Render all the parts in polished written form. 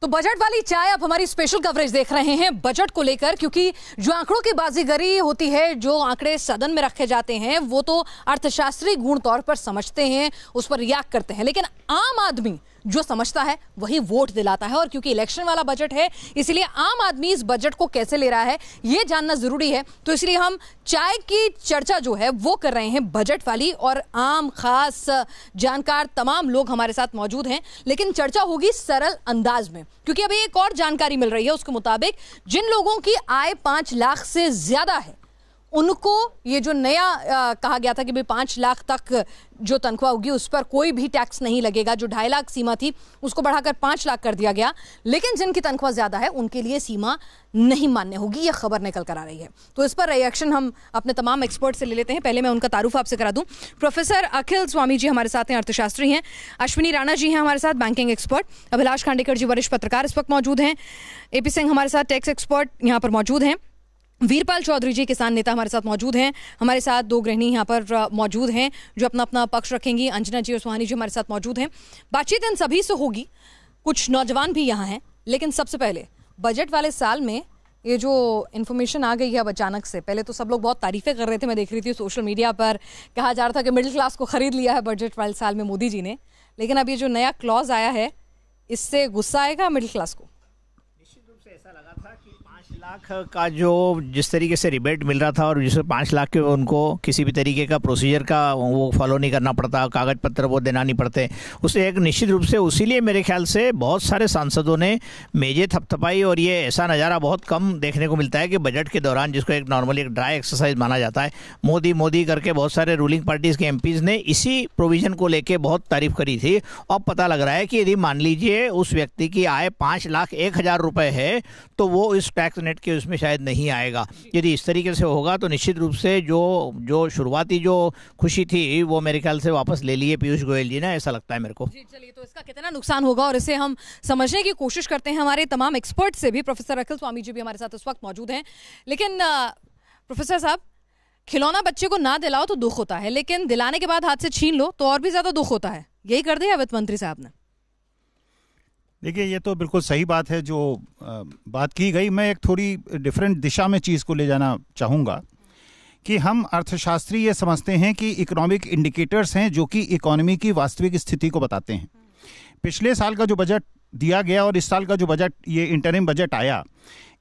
तो बजट वाली चाय आप हमारी स्पेशल कवरेज देख रहे हैं बजट को लेकर, क्योंकि जो आंकड़ों की बाजीगरी होती है, जो आंकड़े सदन में रखे जाते हैं, वो तो अर्थशास्त्री गुण तौर पर समझते हैं, उस पर रिएक्ट करते हैं, लेकिन आम आदमी जो समझता है वही वोट दिलाता है। और क्योंकि इलेक्शन वाला बजट है, इसलिए आम आदमी इस बजट को कैसे ले रहा है ये जानना जरूरी है। तो इसलिए हम चाय की चर्चा जो है वो कर रहे हैं बजट वाली, और आम खास जानकार तमाम लोग हमारे साथ मौजूद हैं, लेकिन चर्चा होगी सरल अंदाज में, क्योंकि अभी एक और जानकारी मिल रही है। उसके मुताबिक जिन लोगों की आय 5 लाख से ज्यादा है उनको ये जो नया कहा गया था कि भाई 5 लाख तक जो तनख्वाह होगी उस पर कोई भी टैक्स नहीं लगेगा। जो 2.5 लाख सीमा थी उसको बढ़ाकर 5 लाख कर दिया गया, लेकिन जिनकी तनख्वाह ज्यादा है उनके लिए सीमा नहीं मान्य होगी, यह खबर निकल कर आ रही है। तो इस पर रिएक्शन हम अपने तमाम एक्सपर्ट से ले लेते हैं। पहले मैं उनका तारुफ आपसे करा दूं। प्रोफेसर अखिल स्वामी जी हमारे साथ हैं, अर्थशास्त्री हैं। अश्विनी राणा जी हैं हमारे साथ, बैंकिंग एक्सपर्ट। अभिलाष खांडेकर जी वरिष्ठ पत्रकार इस वक्त मौजूद हैं। AP सिंह हमारे साथ, टैक्स एक्सपर्ट यहाँ पर मौजूद हैं। वीरपाल चौधरी जी किसान नेता हमारे साथ मौजूद हैं। हमारे साथ 2 गृहिणी यहाँ पर मौजूद हैं जो अपना अपना पक्ष रखेंगी। अंजना जी और सुहानी जी हमारे साथ मौजूद हैं। बातचीत इन सभी से होगी, कुछ नौजवान भी यहाँ हैं। लेकिन सबसे पहले बजट वाले साल में ये जो इन्फॉर्मेशन आ गई है अब अचानक से, पहले तो सब लोग बहुत तारीफें कर रहे थे, मैं देख रही थी सोशल मीडिया पर, कहा जा रहा था कि मिडिल क्लास को खरीद लिया है बजट वाले साल में मोदी जी ने। लेकिन अब ये जो नया क्लॉज आया है, इससे गुस्सा आएगा मिडिल क्लास को? ऐसा लगा था कि 5 लाख का जो जिस तरीके से रिबेट मिल रहा था, और जिससे 5 लाख के उनको किसी भी तरीके का प्रोसीजर का वो फॉलो नहीं करना पड़ता, कागज पत्र वो देना नहीं पड़ते, उससे एक निश्चित रूप से उसीलिए मेरे ख्याल से बहुत सारे सांसदों ने मेजें थपथपाई। और ये ऐसा नज़ारा बहुत कम देखने को मिलता है कि बजट के दौरान, जिसको एक नॉर्मली एक ड्राई एक्सरसाइज माना जाता है, मोदी मोदी करके बहुत सारे रूलिंग पार्टीज के MPs ने इसी प्रोविजन को लेके बहुत तारीफ करी थी। अब पता लग रहा है कि यदि मान लीजिए उस व्यक्ति की आय 5,01,000 रुपए है तो वो इस टैक्स नेट के उसमें शायद नहीं आएगा। यदि इस तरीके से होगा तो निश्चित रूप से जो शुरुआती जो खुशी थी वो मेरे ख्याल से वापस ले लिए पीयूष गोयल जी ने, ऐसा लगता है मेरे को। जी चलिए, तो इसका कितना नुकसान होगा और इसे हम समझने की कोशिश करते हैं हमारे तमाम एक्सपर्ट से भी। प्रोफेसर अखिल स्वामी जी भी हमारे साथ इस वक्त मौजूद हैं। लेकिन प्रोफेसर साहब, खिलौना बच्चे को ना दिलाओ तो दुख होता है, लेकिन दिलाने के बाद हाथ से छीन लो तो और भी ज्यादा दुख होता है। यही कर दिया वित्त मंत्री साहब ने। देखिए, ये तो बिल्कुल सही बात है जो बात की गई। मैं एक थोड़ी डिफरेंट दिशा में चीज़ को ले जाना चाहूँगा कि हम अर्थशास्त्री ये समझते हैं कि इकोनॉमिक इंडिकेटर्स हैं जो कि इकोनॉमी की वास्तविक स्थिति को बताते हैं। पिछले साल का जो बजट दिया गया और इस साल का जो बजट, ये इंटरिम बजट आया,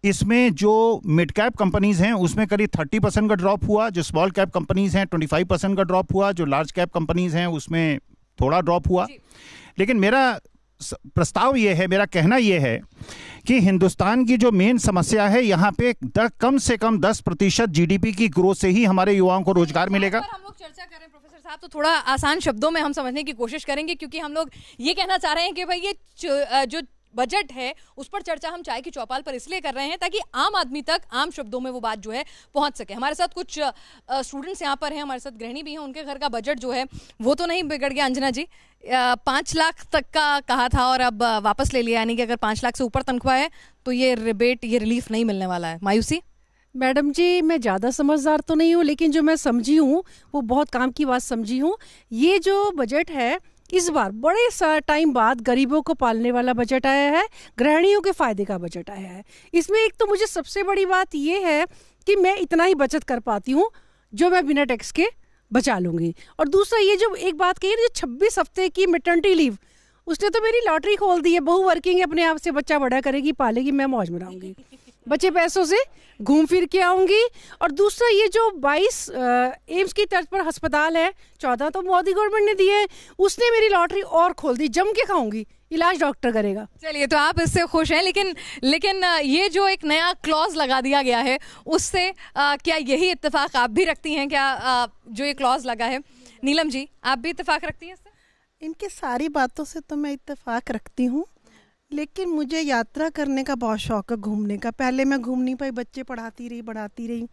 इसमें जो मिड कैप कंपनीज़ हैं उसमें करीब 30% का ड्रॉप हुआ, जो स्मॉल कैप कंपनीज़ हैं 25% का ड्रॉप हुआ, जो लार्ज कैप कंपनीज़ हैं उसमें थोड़ा ड्रॉप हुआ। लेकिन मेरा प्रस्ताव ये है, मेरा कहना ये है कि हिंदुस्तान की जो मेन समस्या है, यहाँ पे कम से कम 10% GDP की ग्रोथ से ही हमारे युवाओं को रोजगार मिलेगा। हम लोग चर्चा करें प्रोफेसर साहब, तो थोड़ा आसान शब्दों में हम समझने की कोशिश करेंगे, क्योंकि हम लोग ये कहना चाह रहे हैं कि भाई ये जो बजट है उस पर चर्चा हम चाय की चौपाल पर इसलिए कर रहे हैं ताकि आम आदमी तक आम शब्दों में वो बात जो है पहुंच सके। हमारे साथ कुछ स्टूडेंट्स यहाँ पर हैं, हमारे साथ गृहिणी भी हैं, उनके घर का बजट जो है वो तो नहीं बिगड़ गया। अंजना जी, 5 लाख तक का कहा था और अब वापस ले लिया, यानी कि अगर 5 लाख से ऊपर तनख्वाह है तो ये रिबेट, ये रिलीफ नहीं मिलने वाला है। मायूसी? मैडम जी, मैं ज़्यादा समझदार तो नहीं हूँ, लेकिन जो मैं समझी हूँ वो बहुत काम की बात समझी हूँ। ये जो बजट है इस बार बड़े टाइम बाद गरीबों को पालने वाला बजट आया है, गृहिणियों के फायदे का बजट आया है। इसमें एक तो मुझे सबसे बड़ी बात ये है कि मैं इतना ही बचत कर पाती हूँ जो मैं बिना टैक्स के बचा लूँगी। और दूसरा ये जो एक बात कही, जो 26 हफ्ते की मैटरनिटी लीव, उसने तो मेरी लॉटरी खोल दी है। बहू वर्किंग है, अपने आप से बच्चा बड़ा करेगी, पालेगी, मैं मौज मनाऊंगी, बचे पैसों से घूम फिर के आऊंगी। और दूसरा ये जो 22 एम्स की तर्ज पर अस्पताल है, 14 तो मोदी गवर्नमेंट ने दिए, उसने मेरी लॉटरी और खोल दी, जम के खाऊंगी, इलाज डॉक्टर करेगा। चलिए, तो आप इससे खुश हैं, लेकिन ये जो एक नया क्लॉज लगा दिया गया है उससे क्या यही इत्तेफाक आप भी रखती हैं क्या? जो ये क्लॉज लगा है, नीलम जी आप भी इत्तेफाक रखती हैं इससे? इनके सारी बातों से तो मैं इत्तेफाक रखती हूँ, लेकिन मुझे यात्रा करने का बहुत शौक है, घूमने का। पहले मैं घूम नहीं पाई, बच्चे पढ़ाती रही।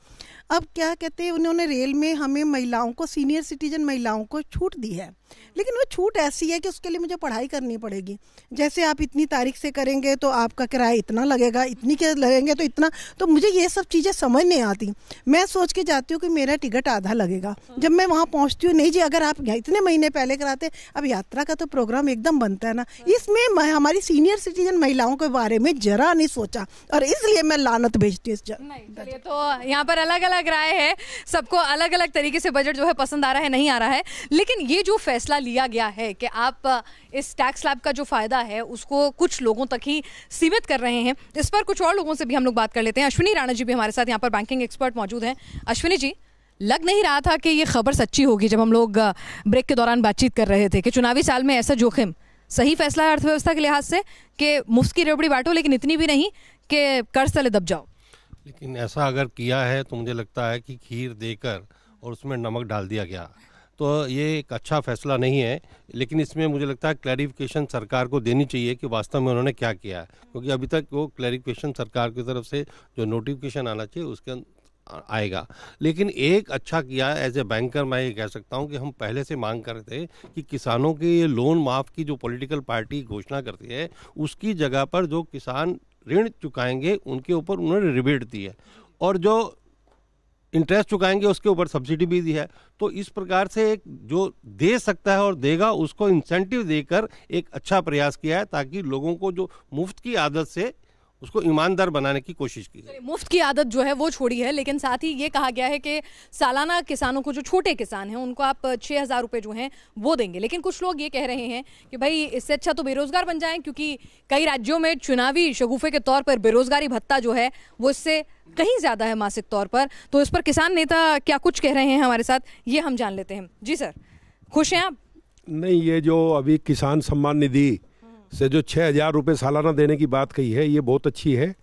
अब क्या कहते हैं, उन्होंने रेल में हमें महिलाओं को, सीनियर सिटीजन महिलाओं को छूट दी है, लेकिन वो छूट ऐसी है कि उसके लिए मुझे पढ़ाई करनी पड़ेगी। जैसे आप इतनी तारीख से करेंगे तो आपका किराया इतना लगेगा, इतनी के लगेंगे तो इतना, तो मुझे ये सब चीज़ें समझ नहीं आती। मैं सोच के जाती हूँ कि मेरा टिकट आधा लगेगा, जब मैं वहाँ पहुँचती हूँ नहीं जी, अगर आप इतने महीने पहले कराते, अब यात्रा का तो प्रोग्राम एकदम बनता है ना। इसमें हमारी सीनियर सिटीजन महिलाओं के बारे में जरा नहीं सोचा, और इसलिए मैं लानत भेजती हूँ। नहीं, चलिए, तो यहाँ पर अलग अलग राय है, सबको अलग अलग तरीके से बजट जो है पसंद आ रहा है, नहीं आ रहा है। लेकिन ये जो फैसला लिया गया है कि आप इस टैक्स स्लैब का जो फायदा है उसको कुछ लोगों तक ही सीमित कर रहे हैं, इस पर कुछ और लोगों से भी हम लोग बात कर लेते हैं। अश्विनी राणा जी भी हमारे साथ यहाँ पर बैंकिंग एक्सपर्ट मौजूद हैं। अश्विनी जी, लग नहीं रहा था कि ये खबर सच्ची होगी जब हम लोग ब्रेक के दौरान बातचीत कर रहे थे कि चुनावी साल में ऐसा जोखिम सही फैसला है अर्थव्यवस्था के लिहाज से कि मुफ्त की रेवड़ी बांटो, लेकिन इतनी भी नहीं कि कर्ज तले दब जाओ। लेकिन ऐसा अगर किया है तो मुझे लगता है कि खीर देकर और उसमें नमक डाल दिया गया, तो ये एक अच्छा फैसला नहीं है। लेकिन इसमें मुझे लगता है क्लैरिफिकेशन सरकार को देनी चाहिए कि वास्तव में उन्होंने क्या किया है, क्योंकि अभी तक वो क्लैरिफिकेशन सरकार की तरफ से जो नोटिफिकेशन आना चाहिए उसके आएगा। लेकिन एक अच्छा किया, एज ए बैंकर मैं ये कह सकता हूँ कि हम पहले से मांग कर रहे थे कि किसानों के ये लोन माफ़ की जो पॉलिटिकल पार्टी घोषणा करती है उसकी जगह पर जो किसान ऋण चुकाएंगे उनके ऊपर उन्होंने रिबेट दी है, और जो इंटरेस्ट चुकाएंगे उसके ऊपर सब्सिडी भी दी है। तो इस प्रकार से एक जो दे सकता है और देगा उसको इंसेंटिव देकर एक अच्छा प्रयास किया है, ताकि लोगों को जो मुफ्त की आदत से उसको ईमानदार बनाने की कोशिश की है। मुफ्त की आदत जो है वो छोड़ी है, लेकिन साथ ही ये कहा गया है कि सालाना किसानों को, जो छोटे किसान हैं उनको आप 6,000 रुपये जो हैं वो देंगे। लेकिन कुछ लोग ये कह रहे हैं कि भाई इससे अच्छा तो बेरोजगार बन जाएं, क्योंकि कई राज्यों में चुनावी शगुफे के तौर पर बेरोजगारी भत्ता जो है वो इससे कहीं ज्यादा है मासिक तौर पर। तो इस पर किसान नेता क्या कुछ कह रहे हैं हमारे साथ, ये हम जान लेते हैं। जी सर, खुश हैं आप? नहीं, ये जो अभी किसान सम्मान निधि से जो 6,000 रुपये सालाना देने की बात कही है ये बहुत अच्छी है,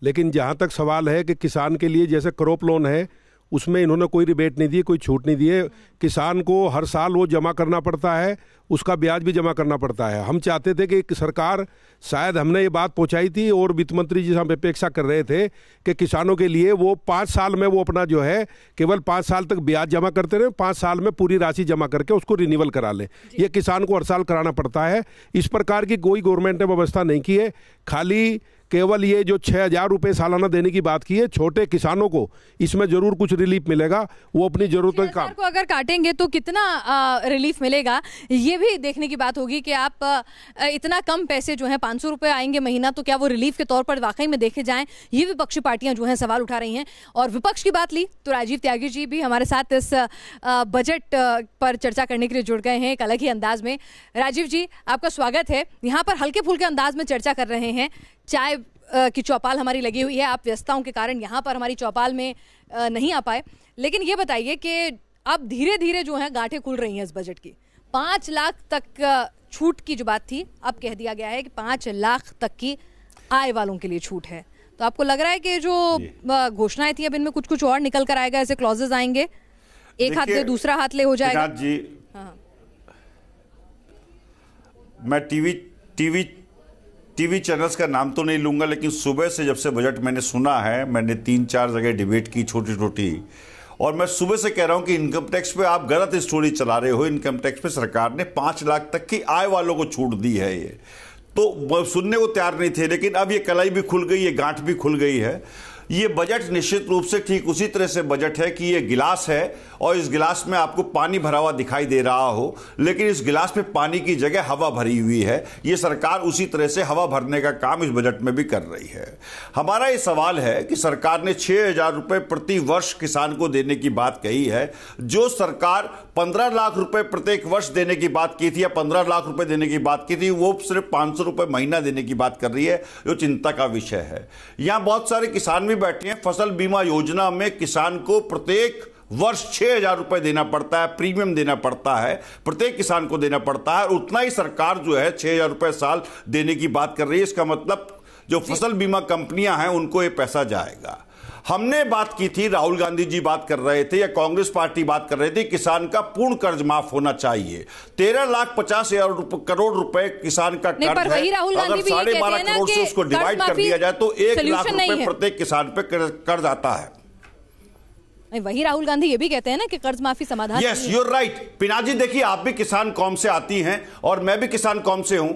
लेकिन जहाँ तक सवाल है कि किसान के लिए जैसे क्रॉप लोन है उसमें इन्होंने कोई रिबेट नहीं दी, कोई छूट नहीं दी है। किसान को हर साल वो जमा करना पड़ता है, उसका ब्याज भी जमा करना पड़ता है। हम चाहते थे कि सरकार, शायद हमने ये बात पहुंचाई थी और वित्त मंत्री जी से हम अपेक्षा कर रहे थे कि किसानों के लिए वो 5 साल में वो अपना जो है केवल 5 साल तक ब्याज जमा करते रहे, 5 साल में पूरी राशि जमा करके उसको रिन्यूअल करा लें। ये किसान को हर साल कराना पड़ता है। इस प्रकार की कोई गवर्नमेंट ने व्यवस्था नहीं की है, खाली केवल ये जो 6,000 रुपये सालाना देने की बात की है। छोटे किसानों को इसमें जरूर कुछ रिलीफ मिलेगा, वो अपनी जरूरतों का को अगर काटेंगे तो कितना रिलीफ मिलेगा, ये भी देखने की बात होगी कि आप इतना कम पैसे जो है 500 रुपये आएंगे महीना, तो क्या वो रिलीफ के तौर पर वाकई में देखे जाएं, ये विपक्षी पार्टियां जो हैं सवाल उठा रही हैं। और विपक्ष की बात ली तो राजीव त्यागी जी भी हमारे साथ इस बजट पर चर्चा करने के लिए जुड़ गए हैं एक अलग ही अंदाज में। राजीव जी, आपका स्वागत है। यहाँ पर हल्के फुल्के अंदाज में चर्चा कर रहे हैं, चाय की चौपाल हमारी लगी हुई है, आप व्यस्तताओं के कारण यहाँ पर हमारी चौपाल में नहीं आ पाए, लेकिन ये बताइए कि अब धीरे धीरे जो है गांठें खुल रही हैं इस बजट की। 5 लाख तक छूट की जो बात थी, अब कह दिया गया है कि 5 लाख तक की आय वालों के लिए छूट है। तो आपको लग रहा है कि जो घोषणाएं थी अब इनमें कुछ कुछ और निकल कर आएगा, ऐसे क्लॉजेज आएंगे, एक हाथ ले दूसरा हाथ ले हो जाएगा? जी, मैं टीवी चैनल्स का नाम तो नहीं लूंगा, लेकिन सुबह से जब से बजट मैंने सुना है, मैंने 3-4 जगह डिबेट की छोटी छोटी, और मैं सुबह से कह रहा हूं कि इनकम टैक्स पे आप गलत स्टोरी चला रहे हो। इनकम टैक्स पे सरकार ने 5 लाख तक की आय वालों को छूट दी है। ये तो सुनने को तैयार नहीं थे, लेकिन अब ये कलाई भी खुल गई, ये गांठ भी खुल गई है। ये बजट निश्चित रूप से ठीक उसी तरह से बजट है कि ये गिलास है और इस गिलास में आपको पानी भरा हुआ दिखाई दे रहा हो, लेकिन इस गिलास में पानी की जगह हवा भरी हुई है। ये सरकार उसी तरह से हवा भरने का काम इस बजट में भी कर रही है। हमारा ये सवाल है कि सरकार ने 6,000 रुपये प्रति वर्ष किसान को देने की बात कही है। जो सरकार 15 लाख रुपए प्रत्येक वर्ष देने की बात की थी या 15 लाख रुपए देने की बात की थी, वो सिर्फ 500 रुपए महीना देने की बात कर रही है, जो चिंता का विषय है। यहां बहुत सारे किसान भी बैठे हैं। फसल बीमा योजना में किसान को प्रत्येक वर्ष 6,000 रुपए देना पड़ता है, प्रीमियम देना पड़ता है, प्रत्येक किसान को देना पड़ता है। उतना ही सरकार जो है 6,000 रुपए साल देने की बात कर रही है। इसका मतलब जो फसल बीमा कंपनियां हैं उनको ये पैसा जाएगा। हमने बात की थी, राहुल गांधी जी बात कर रहे थे या कांग्रेस पार्टी बात कर रही थी, किसान का पूर्ण कर्ज माफ होना चाहिए। 13,50,000 करोड़ रुपए किसान का कर्ज है। अगर 12.5 करोड़ से उसको डिवाइड कर दिया जाए तो 1 लाख रुपए प्रत्येक किसान पे कर्ज आता है। वही राहुल गांधी ये भी कहते हैं ना कि कर्ज माफी समाधान। Yes, you are right. पिनाजी, देखिए, आप भी किसान कौम से आती हैं और मैं भी किसान कौम से हूं।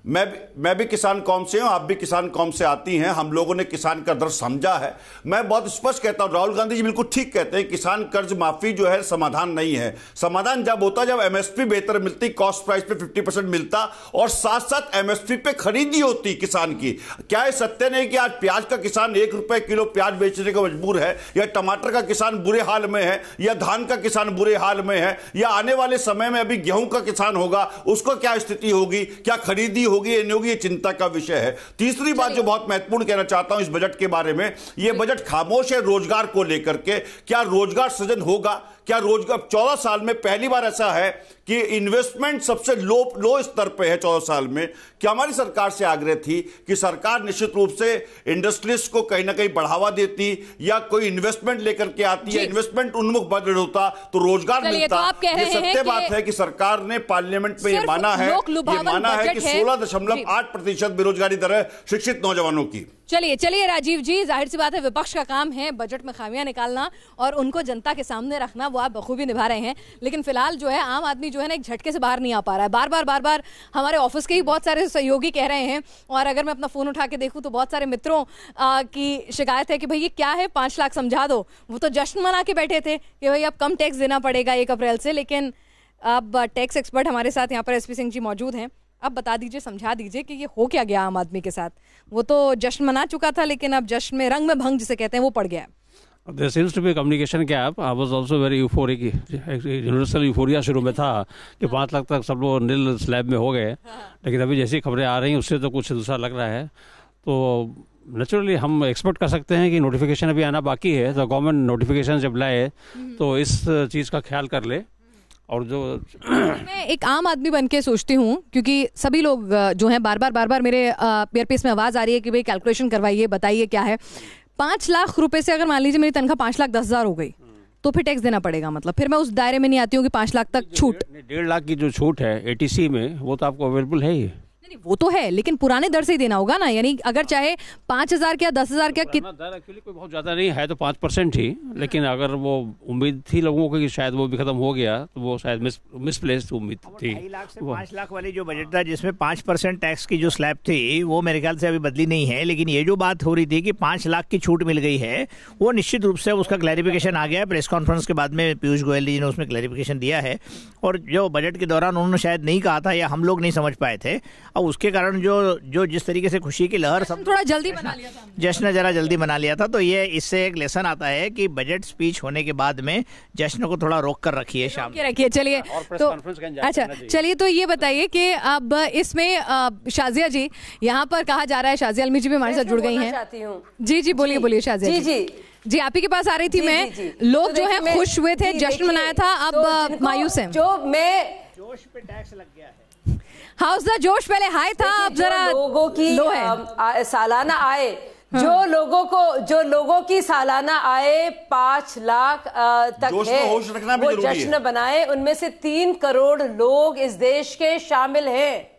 मैं भी किसान कौम से हूं, आप भी किसान कौम से आती हैं। हम लोगों ने किसान का दर्द समझा है। मैं बहुत स्पष्ट कहता हूं, राहुल गांधी जी बिल्कुल ठीक कहते हैं, किसान कर्ज माफी जो है समाधान नहीं है। समाधान जब होता जब एमएसपी बेहतर मिलती, कॉस्ट प्राइस पे 50% मिलता और साथ साथ एमएसपी पे खरीदी होती किसान की। क्या ये सत्य नहीं कि आज प्याज का किसान 1 रुपए किलो प्याज बेचने को मजबूर है, या टमाटर का किसान बुरे हाल में है, या धान का किसान बुरे हाल में है, या आने वाले समय में अभी गेहूं का किसान होगा, उसको क्या स्थिति होगी, क्या खरीदी होगी या नहीं होगी, ये चिंता का विषय है। तीसरी बात जो बहुत महत्वपूर्ण कहना चाहता हूं इस बजट के बारे में, ये बजट खामोश है रोजगार को लेकर के। क्या रोजगार सृजन होगा? क्या रोजगार 14 साल में पहली बार ऐसा है कि इन्वेस्टमेंट सबसे लो स्तर पे है 14 साल में। क्या हमारी सरकार से आग्रह थी कि सरकार निश्चित रूप से इंडस्ट्रीज को कहीं ना कहीं बढ़ावा देती या कोई इन्वेस्टमेंट लेकर के आती है, इन्वेस्टमेंट उन्मुख बजट होता तो रोजगार मिलता। तो ये सत्य बात है कि सरकार ने पार्लियामेंट में ये माना है कि 16.8% बेरोजगारी दर है शिक्षित नौजवानों की। चलिए राजीव जी, जाहिर सी बात है विपक्ष का काम है बजट में खामियां निकालना और उनको जनता के सामने रखना, वो आप बखूबी निभा रहे हैं। लेकिन फिलहाल जो है आम आदमी जो है ना एक झटके से बाहर नहीं आ पा रहा है। बार बार हमारे ऑफिस के ही बहुत सारे सहयोगी कह रहे हैं, और अगर मैं अपना फोन उठा के देखूं तो बहुत सारे मित्रों की शिकायत है कि भाई ये क्या है, 5 लाख समझा दो। वो तो जश्न मना के बैठे थे कि भाई अब कम टैक्स देना पड़ेगा 1 अप्रैल से। लेकिन अब टैक्स एक्सपर्ट हमारे साथ यहाँ पर एसपी सिंह जी मौजूद हैं। अब बता दीजिए, समझा दीजिए कि ये हो क्या गया आम आदमी के साथ। वो तो जश्न मना चुका था, लेकिन अब जश्न में रंग में भंग जिसे कहते हैं वो पड़ गया। There seems to be a communication gap. I was also very euphoric. Universal euphoria शुरू में था कि 5 लाख तक सब लोग नील स्लैब में हो गए, लेकिन अभी जैसी खबरें आ रही हैं उससे तो कुछ दूसरा लग रहा है। तो नेचुरली हम एक्सपेक्ट कर सकते हैं कि नोटिफिकेशन अभी आना बाकी है, तो गवर्नमेंट नोटिफिकेशन जब लाए तो इस चीज़ का ख्याल कर ले। और जो मैं एक आम आदमी बन के सोचती हूँ, क्योंकि सभी लोग जो हैं बार बार मेरे ईयरपीस में आवाज़ आ रही है कि भाई कैलकुलेशन करवाइए, बताइए क्या है। 5 लाख रुपए से अगर मान लीजिए मेरी तनख्वाह 5,10,000 हो गई तो फिर टैक्स देना पड़ेगा। मतलब फिर मैं उस दायरे में नहीं आती हूँ कि 5 लाख तक छूट। 1.5 लाख की जो छूट है एटीसी में वो तो आपको अवेलेबल है ही। वो तो है, लेकिन पुराने दर से ही देना होगा ना। यानी अगर चाहे 5,000 क्या 10,000 क्या दर एक्चुअली कोई बहुत ज्यादा नहीं है, तो 5% ही। लेकिन अगर वो उम्मीद थी लोगों को कि शायद वो भी खत्म हो गया, तो वो शायद मिसप्लेस्ड उम्मीद थी। 2.5 लाख से 5 लाख वाली जो बजट था जिसमें 5% टैक्स की जो स्लैब थी वो मेरे ख्याल से अभी बदली नहीं है। लेकिन ये जो बात हो रही थी कि 5 लाख की छूट मिल गई है, वो निश्चित रूप से उसका क्लैरिफिकेशन आ गया है। प्रेस कॉन्फ्रेंस के बाद में पीयूष गोयल जी ने उसमें क्लैरिफिकेशन दिया है, और जो बजट के दौरान उन्होंने शायद नहीं कहा था या हम लोग नहीं समझ पाए थे, और उसके कारण जो जिस तरीके से खुशी की लहर सब थोड़ा जल्दी बना लिया था, जश्न जरा जल्दी मना लिया था। तो ये इससे एक लेसन आता है कि बजट स्पीच होने के बाद में जश्न को थोड़ा रोक कर रखिए, शाम रखिए। चलिए तो अच्छा, चलिए तो ये बताइए कि अब इसमें शाजिया जी, यहाँ पर कहा जा रहा है, शाजिया अलमी जी भी हमारे साथ जुड़ गई हैं। जी बोलिए शाजिया जी। आप ही के पास आ रही थी मैं। लोग जो है खुश हुए थे, जश्न मनाया था, अब मायूस है। जो मैं जोश पे टैक्स लग गया है। हाउस दा जोश पहले हाई था, अब जरा लोगों की सालाना आय, जो लोगों की सालाना आय 5 लाख तक है, वो जश्न बनाए। उनमें से 3 करोड़ लोग इस देश के शामिल हैं।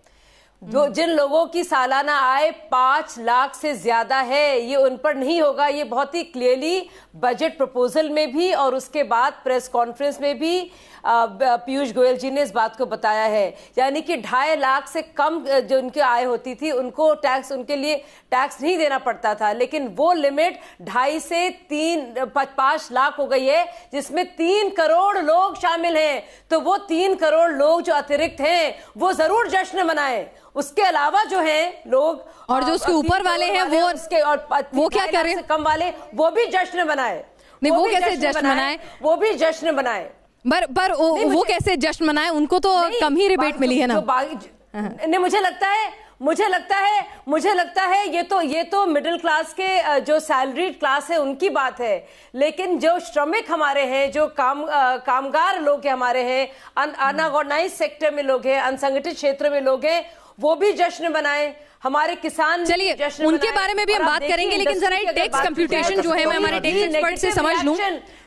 जिन लोगों की सालाना आय 5 लाख से ज्यादा है, ये उन पर नहीं होगा। ये बहुत ही क्लियरली बजट प्रपोजल में भी और उसके बाद प्रेस कॉन्फ्रेंस में भी पीयूष गोयल जी ने इस बात को बताया है। यानी कि 2.5 लाख से कम जो उनकी आय होती थी उनको टैक्स, उनके लिए टैक्स नहीं देना पड़ता था, लेकिन वो लिमिट 2.5 से 5 लाख हो गई है, जिसमें 3 करोड़ लोग शामिल हैं। तो वो 3 करोड़ लोग जो अतिरिक्त हैं वो जरूर जश्न मनाएं। उसके अलावा जो है लोग और जो उसके ऊपर वाले हैं वो उसके और वो क्या कर रहे हैं, कम वाले, वो भी जश्न बनाए। नहीं, वो कैसे जश्न मनाए? वो भी जश्न बनाए। पर वो कैसे जश्न मनाए? उनको तो कम ही रिबेट मिली है ना। नहीं, मुझे लगता है ये तो मिडिल क्लास के जो सैलरीड क्लास है उनकी बात है। लेकिन जो श्रमिक हमारे हैं, जो कामगार लोग हमारे हैं, अनऑर्गेनाइज सेक्टर में लोग हैं, असंगठित क्षेत्र में लोग हैं, वो भी जश्न बनाए। हमारे किसान, चलिए उनके बारे में भी हम बात करेंगे, लेकिन जरा टैक्स कंप्यूटेशन जो है मैं हमारे टैक्स एक्सपर्ट से समझ लूं।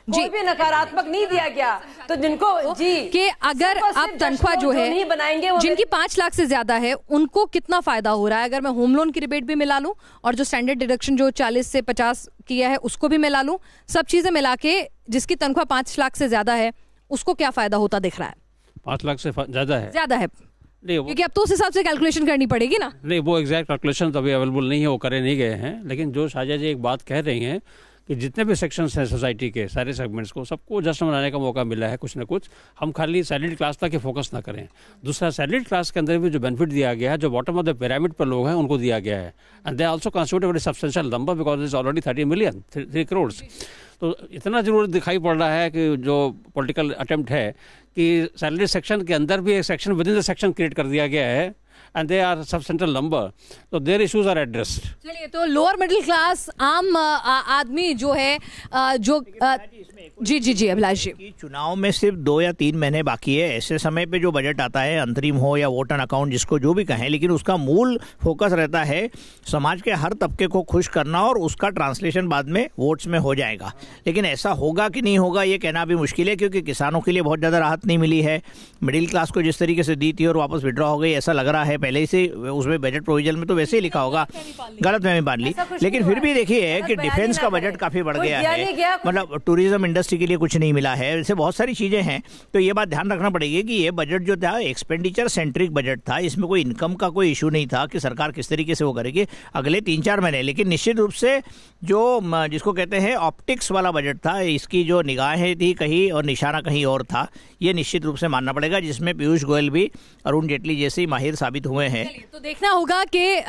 कोई भी नकारात्मक नहीं दिया गया। तो जिनको कि अगर आप तनख्वाह जो है नहीं बनाएंगे, जिनकी 5 लाख से ज्यादा है, उनको कितना फायदा हो रहा है? अगर मैं होम लोन की रिबेट भी मिला लूं और जो स्टैंडर्ड डिडक्शन जो 40 से 50 किया है उसको भी मिला लूं, सब चीजें मिला के जिसकी तनख्वाह 5 लाख से ज्यादा है उसको क्या फायदा होता दिख रहा है? 5 लाख से ज्यादा है नहीं, क्योंकि अब तो उस हिसाब से कैलकुलेशन करनी पड़ेगी ना। नहीं, वो एग्जैक्ट कैलकुलेशन तो अभी अवेलेबल नहीं है, वो करे नहीं गए हैं। लेकिन जो शाहजा जी एक बात कह रही हैं कि जितने भी सेक्शंस हैं सोसाइटी के, सारे सेगमेंट्स को, सबको जश्न मनाने का मौका मिला है कुछ ना कुछ। हम खाली सैलरीड क्लास तक ही फोकस ना करें। दूसरा, सैलरीड क्लास के अंदर भी जो बेनिफिट दिया गया है, जो बॉटम ऑफ द पिरामिड पर लोग हैं उनको दिया गया है, and they also constitute a very substantial number because it's already 30 million, 3 crore. तो इतना जरूर दिखाई पड़ रहा है कि जो पॉलिटिकल अटेम्प्ट है कि सैलरी सेक्शन के अंदर भी एक section with in the section create कर दिया गया है, and they are substantial number, so their issues are addressed. चलिए, तो लोअर मिडिल क्लास आम आदमी जो है जो जी अभिलाष जी, चुनाव में सिर्फ 2 या 3 महीने बाकी है। ऐसे समय पे जो बजट आता है, अंतरिम हो या वोट ऑन अकाउंट, जिसको जो भी कहें, लेकिन उसका मूल फोकस रहता है समाज के हर तबके को खुश करना, और उसका ट्रांसलेशन बाद में वोट्स में हो जाएगा। लेकिन ऐसा होगा कि नहीं होगा ये कहना भी मुश्किल है, क्योंकि किसानों के लिए बहुत ज़्यादा राहत नहीं मिली है। मिडिल क्लास को जिस तरीके से दी थी और वापस विड्रॉ हो गई, ऐसा लग रहा है। पहले से उसमें बजट प्रोविजन में तो वैसे ही लिखा होगा, गलत फहमी मान ली। लेकिन फिर भी देखिए कि डिफेंस का बजट काफी बढ़ गया है, मतलब टूरिज्म इंडस्ट्री के लिए कुछ नहीं मिला है, ऐसे बहुत सारी चीजें हैं। तो ये बात ध्यान रखना पड़ेगी कि ये बजट जो था एक्सपेंडिचर सेंट्रिक बजट था, इसमें कोई इनकम का कोई इशू नहीं था कि सरकार किस तरीके से वो करेगी अगले 3-4 महीने। लेकिन निश्चित रूप से जो जिसको कहते हैं ऑप्टिक्स वाला बजट था, इसकी जो निगाहें थी कहीं और निशाना कहीं और था, ये निश्चित रूप से मानना पड़ेगा, जिसमें पीयूष गोयल भी अरुण जेटली जैसे ही माहिर साबित हुए हैं। तो देखना होगा कि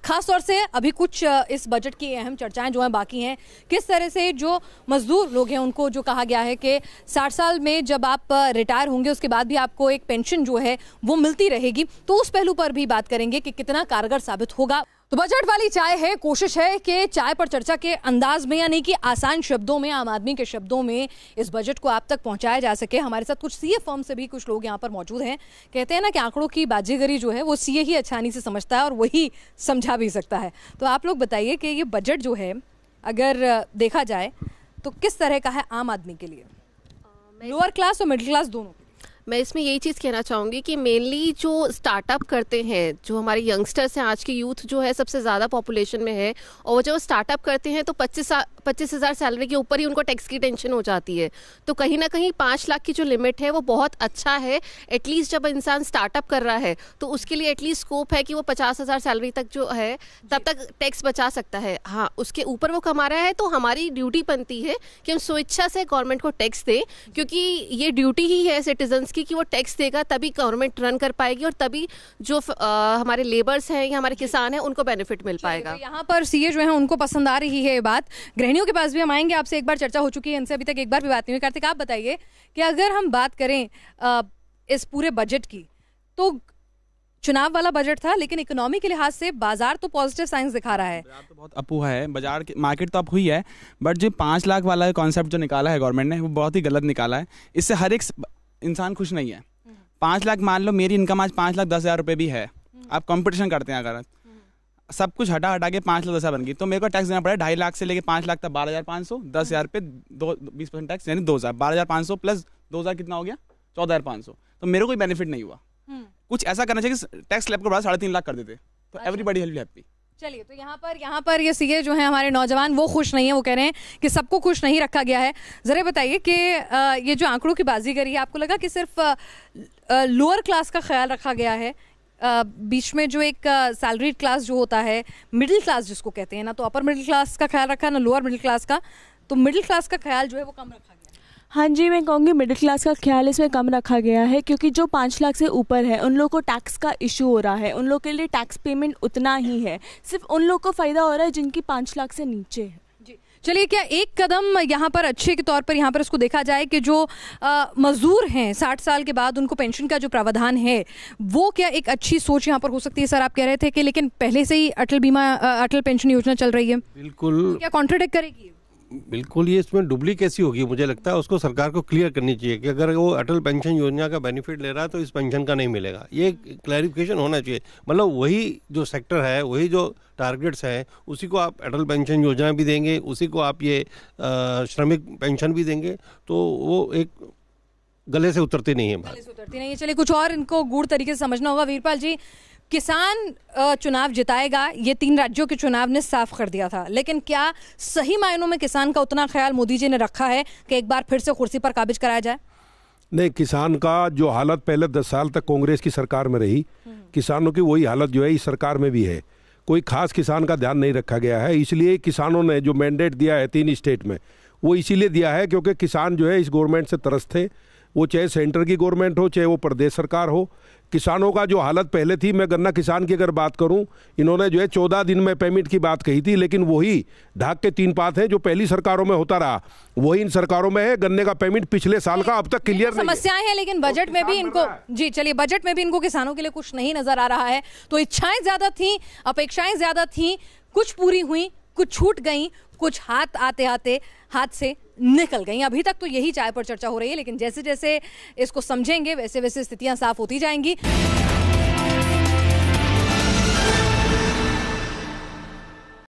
खास तौर से अभी कुछ इस बजट की अहम चर्चाएं जो हैं बाकी हैं, किस तरह से जो मजदूर लोग हैं उनको जो कहा गया है कि 60 साल में जब आप रिटायर होंगे उसके बाद भी आपको एक पेंशन जो है वो मिलती रहेगी, तो उस पहलू पर भी बात करेंगे कि कितना कारगर साबित होगा। तो बजट वाली चाय है, कोशिश है कि चाय पर चर्चा के अंदाज में, यानी कि आसान शब्दों में, आम आदमी के शब्दों में इस बजट को आप तक पहुंचाया जा सके। हमारे साथ कुछ सीए फर्म से भी कुछ लोग यहाँ पर मौजूद हैं। कहते हैं ना कि आंकड़ों की बाजीगरी जो है वो सीए ही आसानी से समझता है और वही समझा भी सकता है। तो आप लोग बताइए कि ये बजट जो है अगर देखा जाए तो किस तरह का है आम आदमी के लिए, लोअर क्लास और मिडिल क्लास दोनों? मैं इसमें यही चीज़ कहना चाहूँगी कि मेनली जो स्टार्टअप करते हैं, जो हमारे यंगस्टर्स हैं, आज के यूथ जो है सबसे ज़्यादा पॉपुलेशन में है, और जो स्टार्टअप करते हैं तो 25,000 सैलरी के ऊपर ही उनको टैक्स की टेंशन हो जाती है। तो कहीं ना कहीं 5 लाख की जो लिमिट है वो बहुत अच्छा है। एटलीस्ट जब इंसान स्टार्टअप कर रहा है तो उसके लिए एटलीस्ट स्कोप है कि वो 50,000 सैलरी तक जो है तब तक टैक्स बचा सकता है। हाँ, उसके ऊपर वो कमा रहा है तो हमारी ड्यूटी बनती है कि हम स्वेच्छा से गवर्नमेंट को टैक्स दें, क्योंकि ये ड्यूटी ही है सिटीजन्स कि वो टैक्स देगा तभी गवर्नमेंट रन कर पाएगी और तभी जो हमारे लेबर्स हैं या हमारे किसान हैं उनको बेनिफिट मिल पाएगा। तो यहाँ पर सीए जो है उनको पसंद आ रही है ये बात। गृहिणियों के पास भी हम आएंगे, आपसे एक बार चर्चा हो चुकी है, इनसे अभी तक एक बार भी बात नहीं हुई। कार्तिक, आप बताइए कि अगर हम बात करें इस पूरे बजट की, तो चुनाव वाला बजट था लेकिन इकोनॉमी के लिहाज से बाजार तो पॉजिटिव साइंस दिखा रहा है। बाजार तो बहुत अपूहा है, बाजार की मार्केट तो अप हुई है, बट जो 5 लाख वाला कॉन्सेप्ट जो निकाला है गवर्नमेंट ने वो बहुत ही गलत निकाला है। इससे हर एक इंसान खुश नहीं है। 5 लाख, मान लो मेरी इनकम आज 5,10,000 रुपये भी है, आप कंपटीशन करते हैं, अगर सब कुछ हटा के 5,10,000 बन गई तो मेरे को टैक्स देना पड़ेगा 2.5 लाख से लेके 5 लाख तक 12,500, 10,000 पे 20% टैक्स, यानी 2,000, 12,500 प्लस 2,000 कितना हो गया, 14,500। तो मेरे को कोई बेनिफिट नहीं हुआ। कुछ ऐसा करना चाहिए कि टैक्स स्लैब को बढ़ा 3.5 लाख कर देते, तो एवरीबडी विल बी हैप्पी। चलिए, तो यहाँ पर ये सीए जो है हमारे नौजवान वो खुश नहीं है, वो कह रहे हैं कि सबको खुश नहीं रखा गया है। जरा बताइए कि ये जो आंकड़ों की बाजीगरी है, आपको लगा कि सिर्फ लोअर क्लास का ख्याल रखा गया है? बीच में जो एक सैलरीड क्लास जो होता है, मिडिल क्लास जिसको कहते हैं, ना तो अपर मिडिल क्लास का ख्याल रखा, ना लोअर मिडिल क्लास का, तो मिडिल क्लास का ख्याल जो है वो कम रखा गया। हाँ जी, मैं कहूँगी मिडिल क्लास का ख्याल इसमें कम रखा गया है, क्योंकि जो 5 लाख से ऊपर है उन लोगों को टैक्स का इशू हो रहा है, उन लोगों के लिए टैक्स पेमेंट उतना ही है, सिर्फ उन लोगों को फ़ायदा हो रहा है जिनकी 5 लाख से नीचे है। चलिए, क्या एक कदम यहाँ पर अच्छे के तौर पर यहाँ पर इसको देखा जाए कि जो मजदूर हैं 60 साल के बाद उनको पेंशन का जो प्रावधान है वो क्या एक अच्छी सोच यहाँ पर हो सकती है? सर, आप कह रहे थे कि लेकिन पहले से ही अटल पेंशन योजना चल रही है, बिल्कुल, क्या कॉन्ट्रडिक्ट करेगी? बिल्कुल, ये इसमें डुप्लीकेसी होगी। मुझे लगता है उसको सरकार को क्लियर करनी चाहिए कि अगर वो अटल पेंशन योजना का बेनिफिट ले रहा है तो इस पेंशन का नहीं मिलेगा। ये क्लैरिफिकेशन होना चाहिए। मतलब वही जो सेक्टर है, वही जो टारगेट्स हैं, उसी को आप अटल पेंशन योजना भी देंगे, उसी को आप ये श्रमिक पेंशन भी देंगे, तो वो एक गले से उतरती नहीं है, गले से उतरती नहीं है। चलिए, कुछ और इनको गूढ़ तरीके से समझना होगा। वीरपाल जी, किसान चुनाव जिताएगा, ये 3 राज्यों के चुनाव ने साफ कर दिया था, लेकिन क्या सही मायनों में किसान का उतना ख्याल मोदी जी ने रखा है कि एक बार फिर से कुर्सी पर काबिज कराया जाए? नहीं, किसान का जो हालत पहले 10 साल तक कांग्रेस की सरकार में रही, किसानों की वही हालत जो है इस सरकार में भी है। कोई खास किसान का ध्यान नहीं रखा गया है। इसलिए किसानों ने जो मैंडेट दिया है 3 स्टेट में, वो इसीलिए दिया है क्योंकि किसान जो है इस गवर्नमेंट से तरसते हैं, वो चाहे सेंटर की गवर्नमेंट हो चाहे वो प्रदेश सरकार हो। किसानों का जो हालत पहले थी, मैं गन्ना किसान की अगर बात करूं, इन्होंने जो है 14 दिन में पेमेंट की बात कही थी, लेकिन वही ढाक के 3 पात है जो पहली सरकारों में होता रहा, वही इन सरकारों में है। गन्ने का पेमेंट पिछले साल का अब तक क्लियर नहीं है। समस्याएं हैं, लेकिन बजट में भी इनको जी चलिए बजट में भी इनको किसानों के लिए कुछ नहीं नजर आ रहा है। तो इच्छाएं ज्यादा थी, अपेक्षाएं ज्यादा थी, कुछ पूरी हुई, कुछ छूट गई, कुछ हाथ आते आते हाथ से निकल गई। अभी तक तो यही चाय पर चर्चा हो रही है, लेकिन जैसे जैसे इसको समझेंगे वैसे वैसे स्थितियां साफ होती जाएंगी।